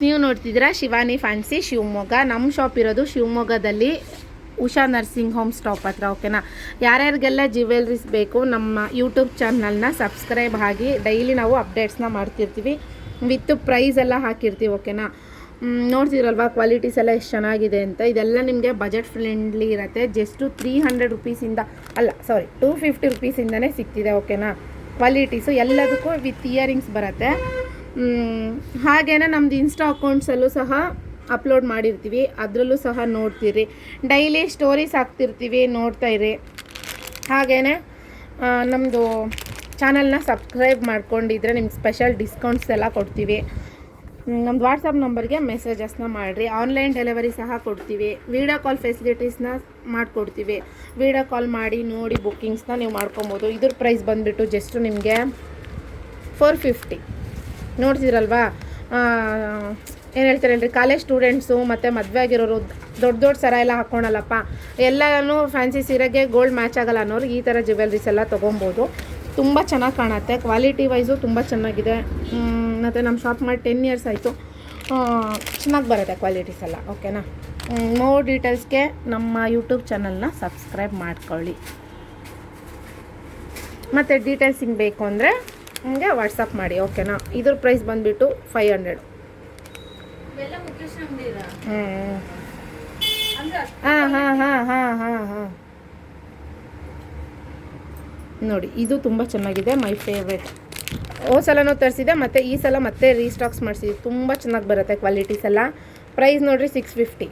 ನೀವು ನೋಡ್ತಿದ್ದೀರಾ ಶಿವಾನಿ ಫ್ಯಾನ್ಸಿ ಶಿವಮೊಗ್ಗ. ನಮ್ಮ ಶಾಪ್ ಇರೋದು ಶಿವಮೊಗ್ಗದಲ್ಲಿ ಉಷಾ ನರ್ಸಿಂಗ್ ಹೋಮ್ ಸ್ಟಾಪ್ ಹತ್ರ. ಓಕೆನಾ? ಯಾರ್ಯಾರಿಗೆಲ್ಲ ಜ್ಯುವೆಲ್ರೀಸ್ ಬೇಕು ನಮ್ಮ ಯೂಟ್ಯೂಬ್ ಚಾನಲ್ನ ಸಬ್ಸ್ಕ್ರೈಬ್ ಆಗಿ. ಡೈಲಿ ನಾವು ಅಪ್ಡೇಟ್ಸ್ನ ಮಾಡ್ತಿರ್ತೀವಿ, ವಿತ್ ಪ್ರೈಸ್ ಎಲ್ಲ ಹಾಕಿರ್ತೀವಿ. ಓಕೆನಾ? ನೋಡ್ತಿರಲ್ವಾ ಕ್ವಾಲಿಟೀಸ್ ಎಲ್ಲ ಎಷ್ಟು ಚೆನ್ನಾಗಿದೆ ಅಂತ. ಇದೆಲ್ಲ ನಿಮಗೆ ಬಜೆಟ್ ಫ್ರೆಂಡ್ಲಿ ಇರುತ್ತೆ. ಜಸ್ಟು 300 ರುಪೀಸಿಂದ ಅಲ್ಲ, ಸಾರಿ 250 ರುಪೀಸಿಂದನೇ ಸಿಗ್ತಿದೆ. ಓಕೆನಾ? ಕ್ವಾಲಿಟೀಸು ಎಲ್ಲದಕ್ಕೂ ವಿತ್ ಇಯರಿಂಗ್ಸ್ ಬರುತ್ತೆ. ಹಾಗೇನೆ ನಮ್ಮದು ಇನ್ಸ್ಟಾ ಅಕೌಂಟ್ಸಲ್ಲೂ ಸಹ ಅಪ್ಲೋಡ್ ಮಾಡಿರ್ತೀವಿ, ಅದರಲ್ಲೂ ಸಹ ನೋಡ್ತೀರಿ. ಡೈಲಿ ಸ್ಟೋರೀಸ್ ಹಾಕ್ತಿರ್ತೀವಿ, ನೋಡ್ತಾ ಇರಿ. ಹಾಗೇ ನಮ್ಮದು ಚಾನಲ್ನ ಸಬ್ಸ್ಕ್ರೈಬ್ ಮಾಡ್ಕೊಂಡಿದ್ರೆ ನಿಮ್ಗೆ ಸ್ಪೆಷಲ್ ಡಿಸ್ಕೌಂಟ್ಸ್ ಎಲ್ಲ ಕೊಡ್ತೀವಿ. ನಮ್ಮದು ವಾಟ್ಸಪ್ ನಂಬರ್ಗೆ ಮೆಸೇಜಸ್ನ ಮಾಡಿರಿ. ಆನ್ಲೈನ್ ಡೆಲಿವರಿ ಸಹ ಕೊಡ್ತೀವಿ. ವೀಡಿಯೋ ಕಾಲ್ ಫೆಸಿಲಿಟೀಸ್ನ ಮಾಡಿಕೊಡ್ತೀವಿ. ವೀಡಿಯೋ ಕಾಲ್ ಮಾಡಿ ನೋಡಿ ಬುಕ್ಕಿಂಗ್ಸ್ನ ನೀವು ಮಾಡ್ಕೊಬೋದು. ಇದ್ರ ಪ್ರೈಸ್ ಬಂದುಬಿಟ್ಟು ಜಸ್ಟು ನಿಮಗೆ 450. ನೋಡ್ತಿರಲ್ವಾ ಏನು ಹೇಳ್ತಾರೆ ಹೇಳ್ರಿ, ಕಾಲೇಜ್ ಸ್ಟೂಡೆಂಟ್ಸು ಮತ್ತು ಮದುವೆ ಆಗಿರೋರು ದೊಡ್ಡ ಸರ ಎಲ್ಲ ಹಾಕ್ಕೊಳಲ್ಲಪ್ಪ, ಎಲ್ಲನೂ ಫ್ಯಾನ್ಸಿ ಸೀರೆಗೆ ಗೋಲ್ಡ್ ಮ್ಯಾಚ್ ಆಗಲ್ಲ ಅನ್ನೋರು ಈ ಥರ ಜ್ಯುವೆಲ್ರೀಸ್ ಎಲ್ಲ ತೊಗೊಬೋದು. ತುಂಬ ಚೆನ್ನಾಗಿ ಕಾಣುತ್ತೆ. ಕ್ವಾಲಿಟಿ ವೈಸು ತುಂಬ ಚೆನ್ನಾಗಿದೆ. ಮತ್ತು ನಮ್ಮ ಶಾಪ್ ಮಾಡಿ 10 ಇಯರ್ಸ್ ಆಯಿತು. ಚೆನ್ನಾಗಿ ಬರುತ್ತೆ ಕ್ವಾಲಿಟೀಸ್ ಎಲ್ಲ. ಓಕೆನಾ? ಮೋರ್ ಡೀಟೇಲ್ಸ್ಗೆ ನಮ್ಮ ಯೂಟ್ಯೂಬ್ ಚಾನಲ್ನ ಸಬ್ಸ್ಕ್ರೈಬ್ ಮಾಡ್ಕೊಳ್ಳಿ. ಮತ್ತು ಡೀಟೇಲ್ಸ್ ಹಿಂಗೆ ಬೇಕು ಅಂದರೆ ಹಂಗೆ ವಾಟ್ಸಪ್ ಮಾಡಿ. ಓಕೆನಾ? ಇದ್ರ ಪ್ರೈಸ್ ಬಂದುಬಿಟ್ಟು 500. ಹಾಂ ನೋಡಿ, ಇದು ತುಂಬ ಚೆನ್ನಾಗಿದೆ. My favourite. ಸಲನೂ ತರಿಸಿದೆ, ಮತ್ತು ಈ ಸಲ ಮತ್ತೆ ರೀಸ್ಟಾಕ್ಸ್ ಮಾಡಿಸಿದ್ವಿ. ತುಂಬ ಚೆನ್ನಾಗಿ ಬರುತ್ತೆ ಕ್ವಾಲಿಟೀಸ್ ಎಲ್ಲ. ಪ್ರೈಸ್ ನೋಡಿರಿ 650.